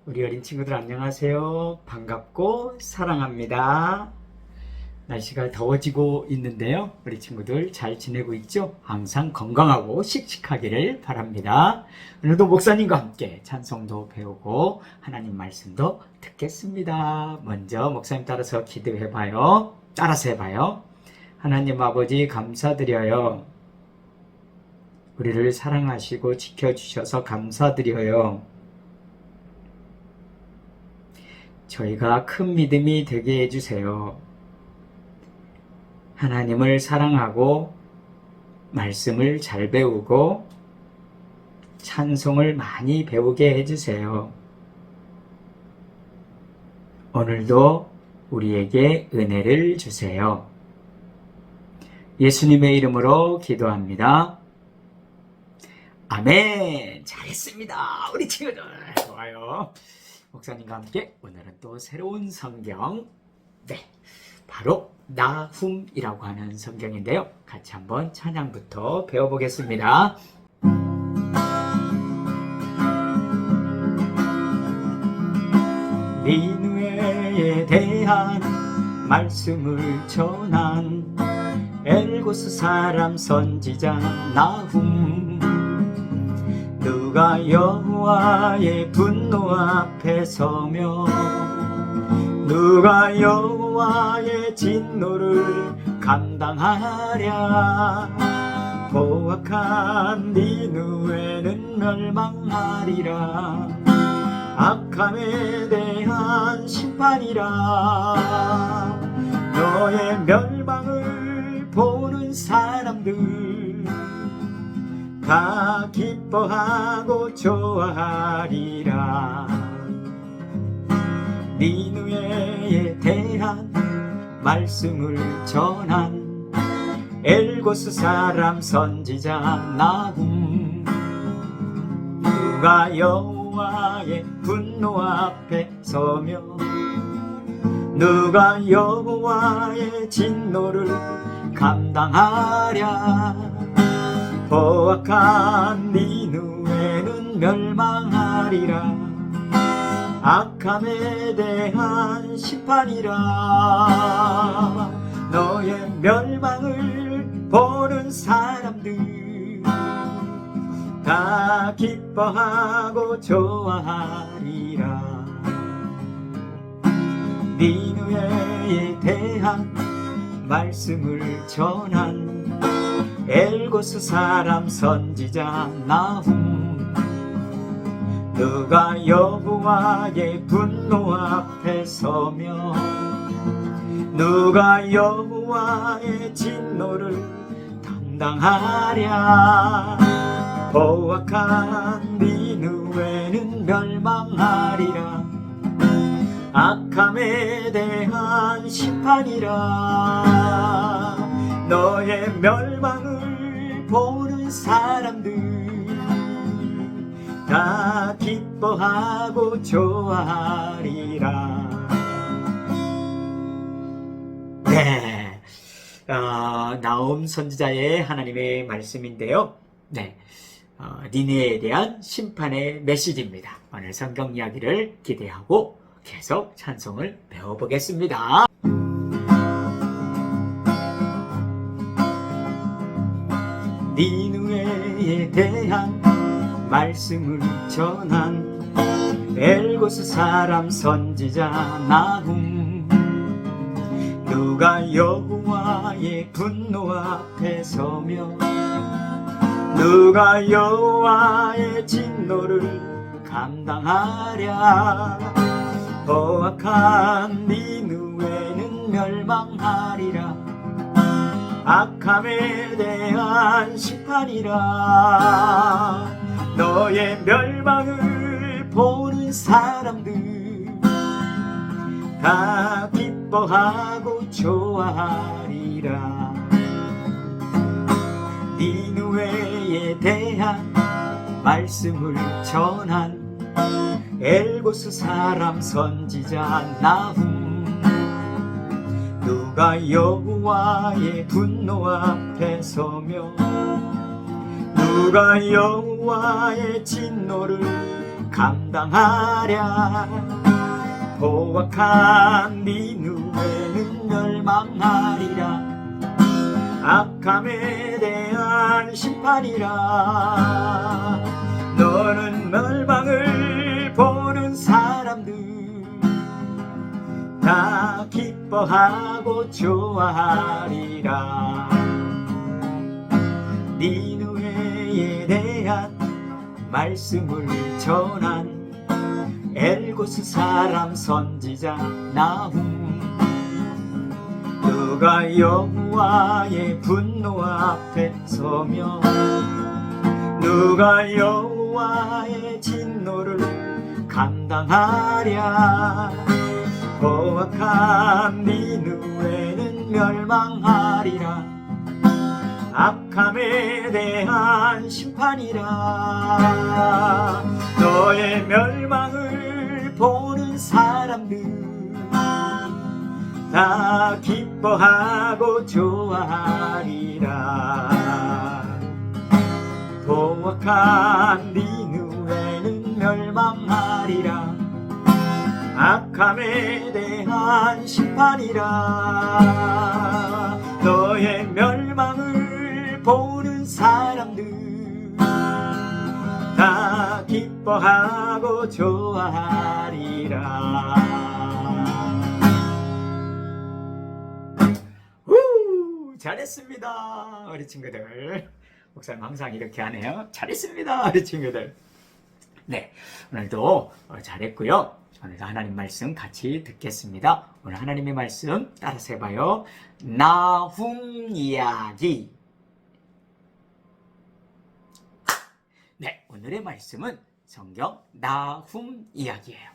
우리 어린 친구들 안녕하세요. 반갑고 사랑합니다. 날씨가 더워지고 있는데요. 우리 친구들 잘 지내고 있죠? 항상 건강하고 씩씩하기를 바랍니다. 오늘도 목사님과 함께 찬송도 배우고 하나님 말씀도 듣겠습니다. 먼저 목사님 따라서 기도해봐요. 따라서 해봐요. 하나님 아버지 감사드려요. 우리를 사랑하시고 지켜주셔서 감사드려요. 저희가 큰 믿음이 되게 해주세요. 하나님을 사랑하고 말씀을 잘 배우고 찬송을 많이 배우게 해주세요. 오늘도 우리에게 은혜를 주세요. 예수님의 이름으로 기도합니다. 아멘. 잘했습니다. 우리 친구들 좋아요. 목사님과 함께 오늘은 또 새로운 성경, 바로 나훔이라고 하는 성경인데요. 같이 한번 찬양부터 배워보겠습니다. 니느웨에 대한 말씀을 전한 엘고스 사람 선지자 나훔. 누가 여호와의 분노 앞에 서며 누가 여호와의 진노를 감당하랴. 포악한 니느웨는 멸망하리라. 악함에 대한 심판이라. 너의 멸망을 보는 사람들 다 기뻐하고 좋아하리라. 니느웨에 대한 말씀을 전한 엘고스 사람 선지자 나훔. 누가 여호와의 분노 앞에 서며 누가 여호와의 진노를 감당하랴. 포악한 니느웨는 멸망하리라. 악함에 대한 심판이라. 너의 멸망을 보는 사람들 다 기뻐하고 좋아하리라. 니느웨에 대한 말씀을 전한 엘고스 사람 선지자 나훔. 누가 여호와의 분노 앞에 서며 누가 여호와의 진노를 감당하랴. 포악한 니느웨는 멸망하리라. 악함에 대한 심판이라. 너의 멸망을 보는 사람들 다 기뻐하고 좋아하리라. 나훔 선지자의 하나님의 말씀인데요. 니느웨에 대한 심판의 메시지입니다. 오늘 성경 이야기를 기대하고 계속 찬송을 배워보겠습니다. 니느웨에 대한 말씀을 전한 엘고스 사람 선지자 나훔. 누가 여호와의 분노 앞에 서며 누가 여호와의 진노를 감당하랴. 포악한 니느웨는 멸망하리라. 악함에 대한 심판이라. 너의 멸망을 보는 사람들 다 기뻐하고 좋아하리라. 니느웨에 대한 말씀을 전한 엘고스 사람 선지자 나훔. 누가 여호와의 분노 앞에 서며 누가 여호와의 진노를 감당하랴. 포악한 니느웨는 멸망하리라. 악함에 대한 심판이라. 너는 멸망을 보는 사람들 다 기뻐하고 좋아하리라. 니느웨에 대한 말씀을 전한 엘고스 사람 선지자 나훔. 누가 여호와의 분노 앞에 서며 누가 여호와의 진노를 감당하랴. 포악한 니느웨는 멸망하리라. 악함에 대한 심판이라. 너의 멸망을 보는 사람들 다 기뻐하고 좋아하리라. 포악한 니느웨는 멸망하리라. 악함에 대한 심판이라. 너의 멸망을 보는 사람들 다 기뻐하고 좋아하리라. 잘했습니다, 우리 친구들. 목사님 항상 이렇게 하네요. 잘했습니다, 우리 친구들. 네, 오늘도 잘했고요. 오늘도 하나님 말씀 같이 듣겠습니다. 오늘 하나님의 말씀 따라서 해봐요. 나훔 이야기. 네, 오늘의 말씀은 성경 나훔 이야기예요.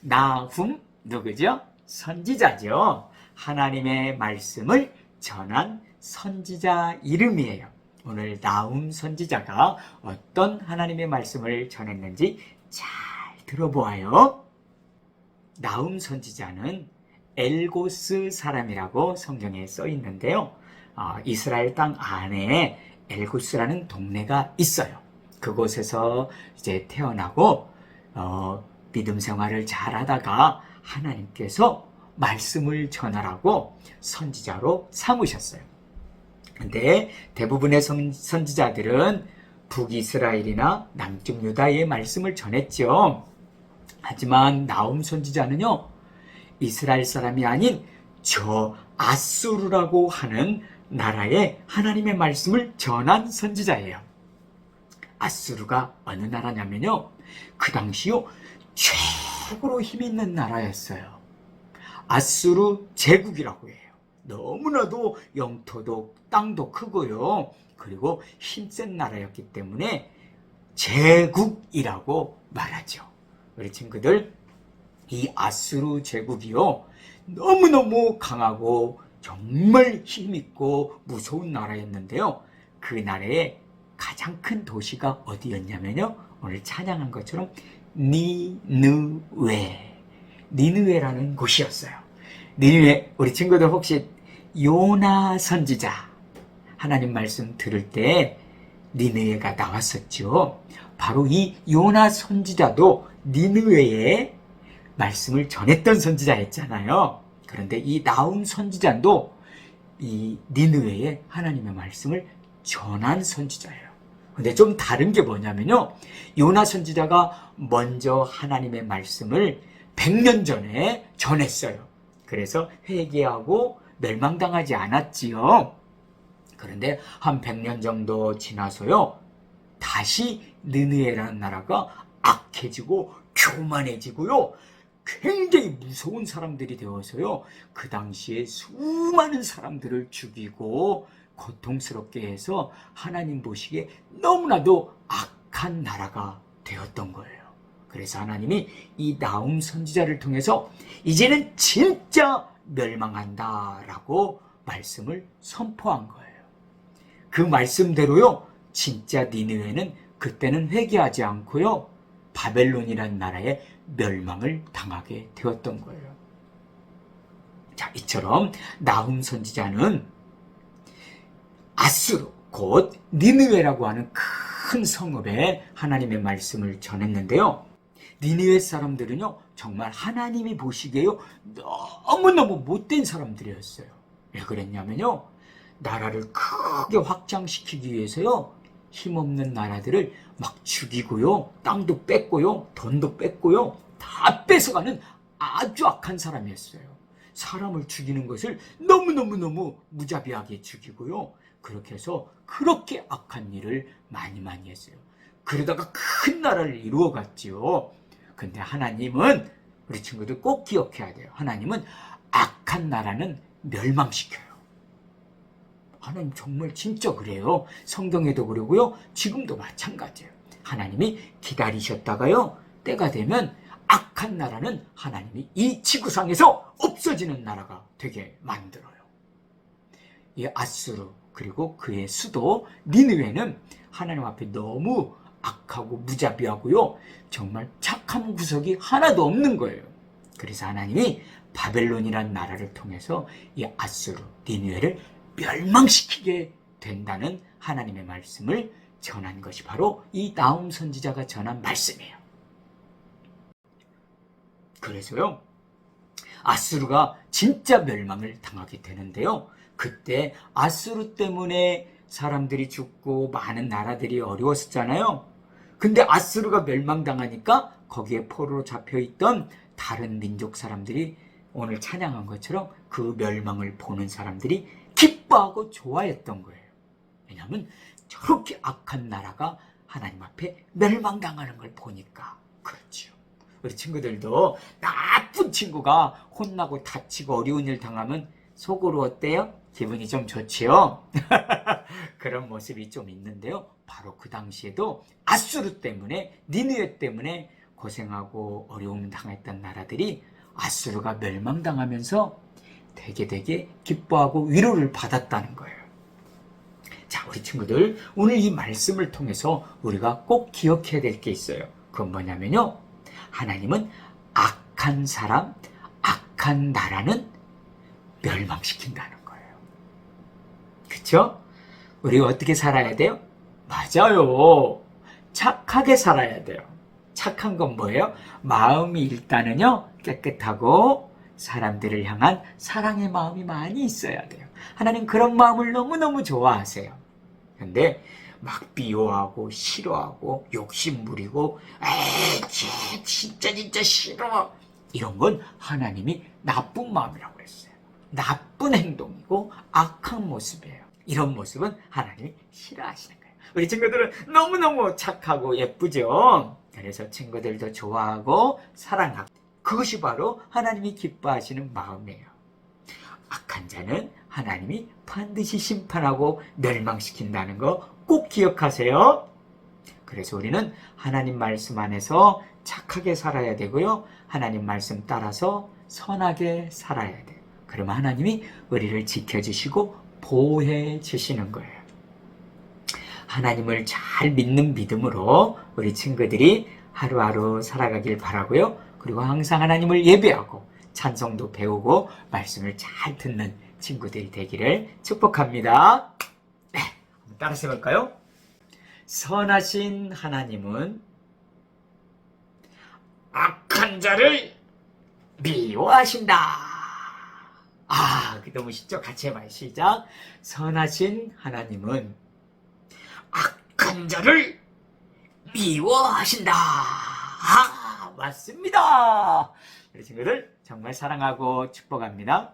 나훔 누구죠? 선지자죠. 하나님의 말씀을 전한 선지자 이름이에요. 오늘 나훔 선지자가 어떤 하나님의 말씀을 전했는지 잘 들어보아요. 나훔 선지자는 엘고스 사람이라고 성경에 써 있는데요. 이스라엘 땅 안에 엘고스라는 동네가 있어요. 그곳에서 이제 태어나고 믿음 생활을 잘 하다가 하나님께서 말씀을 전하라고 선지자로 삼으셨어요. 근데 대부분의 선지자들은 북이스라엘이나 남쪽 유다의 말씀을 전했죠. 하지만 나훔 선지자는요, 이스라엘 사람이 아닌 저 아수르라고 하는 나라에 하나님의 말씀을 전한 선지자예요. 아수르가 어느 나라냐면요, 그 당시요 최고로 힘 있는 나라였어요. 아수르 제국이라고 해요. 너무나도 영토도 땅도 크고요. 그리고 힘센 나라였기 때문에 제국이라고 말하죠. 우리 친구들, 이 아수르 제국이요, 너무너무 강하고 정말 힘있고 무서운 나라였는데요. 그 나라의 가장 큰 도시가 어디였냐면요, 오늘 찬양한 것처럼 니느웨라는 곳이었어요. 니느웨, 우리 친구들 혹시 요나 선지자 하나님 말씀 들을 때 니느웨가 나왔었죠. 바로 이 요나 선지자도 니느웨에 말씀을 전했던 선지자였잖아요. 그런데 이 나훔 선지자도 이 니느웨에 하나님의 말씀을 전한 선지자예요. 근데 좀 다른 게 뭐냐면요, 요나 선지자가 먼저 하나님의 말씀을 100년 전에 전했어요. 그래서 회개하고 멸망당하지 않았지요. 그런데 한 100년 정도 지나서요, 다시 느느웨라는 나라가 악해지고 교만해지고요, 굉장히 무서운 사람들이 되어서요, 그 당시에 수많은 사람들을 죽이고 고통스럽게 해서 하나님 보시기에 너무나도 악한 나라가 되었던 거예요. 그래서 하나님이 이 나훔 선지자를 통해서 이제는 진짜 멸망한다라고 말씀을 선포한 거예요. 그 말씀대로요, 진짜 니느웨는 그때는 회개하지 않고요, 바벨론이라는 나라에 멸망을 당하게 되었던 거예요. 자, 이처럼 나훔 선지자는 아수르, 곧 니느웨라고 하는 큰 성읍에 하나님의 말씀을 전했는데요. 니느웨 사람들은요 정말 하나님이 보시기에요 너무너무 못된 사람들이었어요. 왜 그랬냐면요, 나라를 크게 확장시키기 위해서요 힘없는 나라들을 막 죽이고요, 땅도 뺏고요, 돈도 뺏고요, 다 뺏어가는 아주 악한 사람이었어요. 사람을 죽이는 것을 너무너무 무자비하게 죽이고요, 그렇게 해서 그렇게 악한 일을 많이 했어요. 그러다가 큰 나라를 이루어갔지요. 근데 하나님은, 우리 친구들 꼭 기억해야 돼요, 하나님은 악한 나라는 멸망시켜요. 하나님 정말 진짜 그래요. 성경에도 그러고요, 지금도 마찬가지예요. 하나님이 기다리셨다가요, 때가 되면 악한 나라는 하나님이 이 지구상에서 없어지는 나라가 되게 만들어요. 이 아수르 그리고 그의 수도 니느웨는 하나님 앞에 너무 악하고 무자비하고요, 정말 착한 구석이 하나도 없는 거예요. 그래서 하나님이 바벨론이라는 나라를 통해서 이 아수르, 니느웨를 멸망시키게 된다는 하나님의 말씀을 전한 것이 바로 이 나훔 선지자가 전한 말씀이에요. 그래서요, 아수르가 진짜 멸망을 당하게 되는데요, 그때 아수르 때문에 사람들이 죽고 많은 나라들이 어려웠었잖아요. 근데 아수르가 멸망당하니까 거기에 포로로 잡혀있던 다른 민족 사람들이 오늘 찬양한 것처럼 그 멸망을 보는 사람들이 기뻐하고 좋아했던 거예요. 왜냐하면 저렇게 악한 나라가 하나님 앞에 멸망당하는 걸 보니까. 그렇죠. 우리 친구들도 나쁜 친구가 혼나고 다치고 어려운 일 당하면 속으로 어때요? 기분이 좀 좋지요? 그런 모습이 좀 있는데요, 바로 그 당시에도 아수르 때문에, 니느웨 때문에 고생하고 어려움 당했던 나라들이 아수르가 멸망당하면서 되게 기뻐하고 위로를 받았다는 거예요. 자, 우리 친구들, 오늘 이 말씀을 통해서 우리가 꼭 기억해야 될 게 있어요. 그건 뭐냐면요, 하나님은 악한 사람, 악한 나라는 멸망시킨다는 거예요. 그렇죠? 우리가 어떻게 살아야 돼요? 맞아요. 착하게 살아야 돼요. 착한 건 뭐예요? 마음이 일단은요 깨끗하고 사람들을 향한 사랑의 마음이 많이 있어야 돼요. 하나님 그런 마음을 너무너무 좋아하세요. 근데 막 비호하고 싫어하고 욕심 부리고 에이 진짜 싫어, 이런 건 하나님이 나쁜 마음이라고 했어요. 나쁜 행동이고 악한 모습이에요. 이런 모습은 하나님이 싫어하시는 거예요. 우리 친구들은 너무너무 착하고 예쁘죠? 그래서 친구들도 좋아하고 사랑하고, 그것이 바로 하나님이 기뻐하시는 마음이에요. 악한 자는 하나님이 반드시 심판하고 멸망시킨다는 거 꼭 기억하세요. 그래서 우리는 하나님 말씀 안에서 착하게 살아야 되고요, 하나님 말씀 따라서 선하게 살아야 돼요. 그러면 하나님이 우리를 지켜주시고 보호해 주시는 거예요. 하나님을 잘 믿는 믿음으로 우리 친구들이 하루하루 살아가길 바라고요. 그리고 항상 하나님을 예배하고 찬송도 배우고 말씀을 잘 듣는 친구들이 되기를 축복합니다. 네, 한번 따라서 해볼까요? 선하신 하나님은 악한 자를 미워하신다. 너무 쉽죠? 같이 해봐요. 시작. 선하신 하나님은 악한 자를 미워하신다. 맞습니다. 우리 친구들 정말 사랑하고 축복합니다.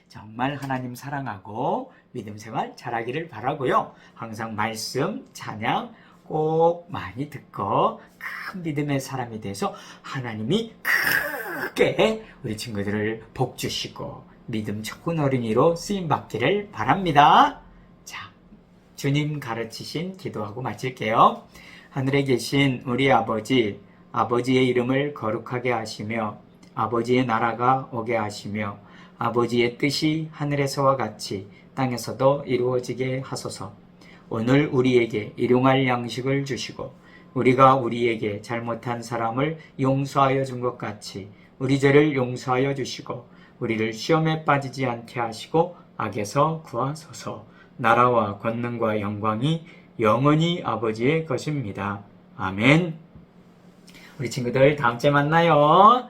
정말 하나님 사랑하고 믿음 생활 잘하기를 바라고요. 항상 말씀, 찬양 꼭 많이 듣고 큰 믿음의 사람이 돼서 하나님이 크게 우리 친구들을 복 주시고 믿음 좋은 어린이로 쓰임받기를 바랍니다. 자, 주님 가르치신 기도하고 마칠게요. 하늘에 계신 우리 아버지, 아버지의 이름을 거룩하게 하시며 아버지의 나라가 오게 하시며 아버지의 뜻이 하늘에서와 같이 땅에서도 이루어지게 하소서. 오늘 우리에게 일용할 양식을 주시고 우리가 우리에게 잘못한 사람을 용서하여 준 것 같이 우리 죄를 용서하여 주시고 우리를 시험에 빠지지 않게 하시고 악에서 구하소서. 나라와 권능과 영광이 영원히 아버지의 것입니다. 아멘. 우리 친구들 다음 주에 만나요.